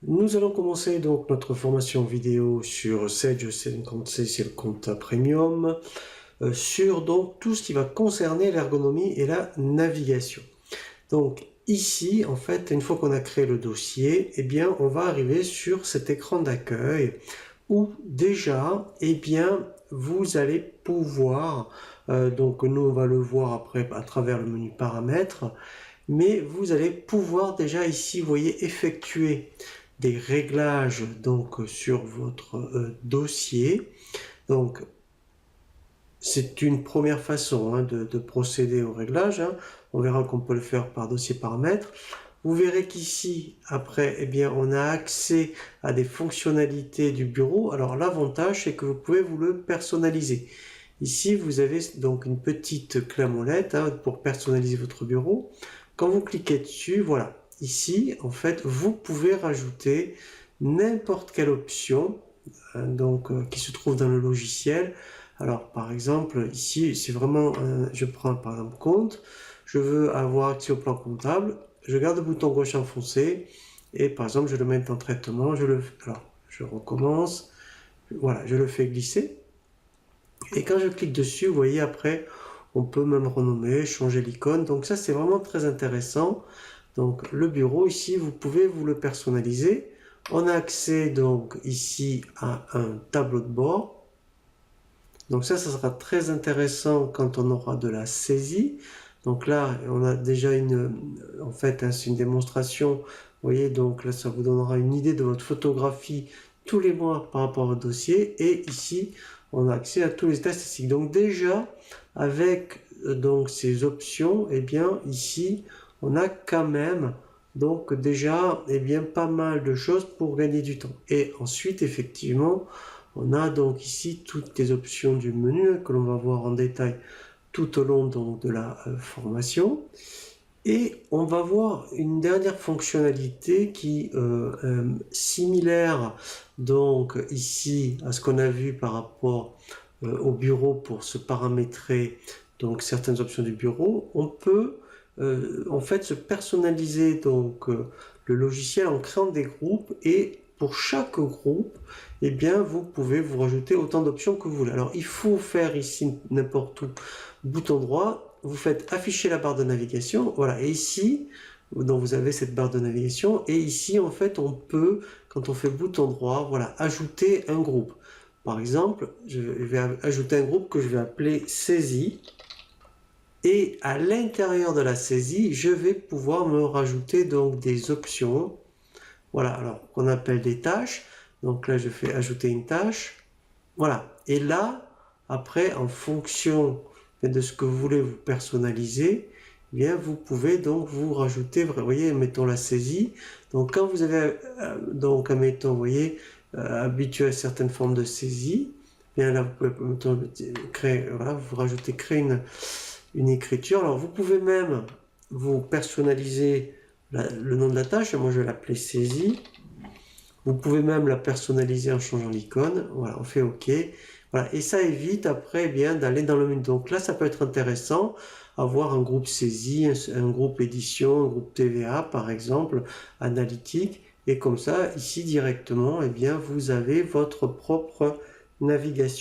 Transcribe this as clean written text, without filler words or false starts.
Nous allons commencer donc notre formation vidéo sur Sage 56, c'est le compte Premium, sur donc tout ce qui va concerner l'ergonomie et la navigation. Donc ici, en fait, une fois qu'on a créé le dossier, eh bien, on va arriver sur cet écran d'accueil où déjà, eh bien, vous allez pouvoir, donc nous on va le voir après à travers le menu paramètres, mais vous allez pouvoir déjà ici, vous voyez, effectuer des réglages donc sur votre dossier. Donc c'est une première façon de procéder au réglage. On verra qu'on peut le faire par dossier paramètres. Vous verrez qu'ici, après, eh bien, on a accès à des fonctionnalités du bureau. Alors l'avantage, c'est que vous pouvez vous le personnaliser. Ici, vous avez donc une petite clé à molette pour personnaliser votre bureau. Quand vous cliquez dessus, voilà. Ici, en fait, vous pouvez rajouter n'importe quelle option qui se trouve dans le logiciel. Alors, par exemple, ici, c'est vraiment, je prends par exemple compte, je veux avoir accès au plan comptable, je garde le bouton gauche enfoncé, et par exemple, je le mets en traitement, alors, je recommence, voilà, je le fais glisser, et quand je clique dessus, vous voyez, après, on peut même renommer, changer l'icône, donc ça, c'est vraiment très intéressant. Donc, le bureau, ici, vous pouvez vous le personnaliser. On a accès, donc, ici, à un tableau de bord. Donc ça sera très intéressant quand on aura de la saisie. Donc là, on a déjà en fait, c'est une démonstration. Vous voyez, donc là, ça vous donnera une idée de votre photographie tous les mois par rapport au dossier. Et ici, on a accès à tous les états statistiques. Donc déjà, avec donc ces options, eh bien ici, on a quand même donc déjà pas mal de choses pour gagner du temps. Et ensuite, effectivement, on a donc ici toutes les options du menu que l'on va voir en détail tout au long donc, de la formation. Et on va voir une dernière fonctionnalité qui similaire donc ici à ce qu'on a vu par rapport au bureau pour se paramétrer donc certaines options du bureau. On peut en fait se personnaliser donc le logiciel en créant des groupes, et pour chaque groupe, eh bien, vous pouvez vous rajouter autant d'options que vous voulez. Alors, il faut faire ici n'importe où, bouton droit, vous faites afficher la barre de navigation, voilà, et ici, donc vous avez cette barre de navigation, et ici, en fait, on peut, quand on fait bouton droit, voilà, ajouter un groupe. Par exemple, je vais ajouter un groupe que je vais appeler saisie, et à l'intérieur de la saisie, je vais pouvoir me rajouter donc des options, voilà, alors qu'on appelle des tâches. Donc là, je fais ajouter une tâche. Voilà. Et là, après, en fonction de ce que vous voulez vous personnaliser, eh bien, vous pouvez donc vous rajouter, vous voyez, mettons la saisie. Donc quand vous avez, donc, admettons, vous voyez, habitué à certaines formes de saisie, eh bien là, vous pouvez créer, voilà, vous rajoutez, créer une écriture. Alors, vous pouvez même vous personnaliser le nom de la tâche. Moi, je vais l'appeler saisie. Vous pouvez même la personnaliser en changeant l'icône. Voilà, on fait OK. Voilà, et ça évite après d'aller dans le menu. Donc là, ça peut être intéressant, avoir un groupe saisie, un groupe édition, un groupe TVA par exemple, analytique. Et comme ça, ici directement, vous avez votre propre navigation.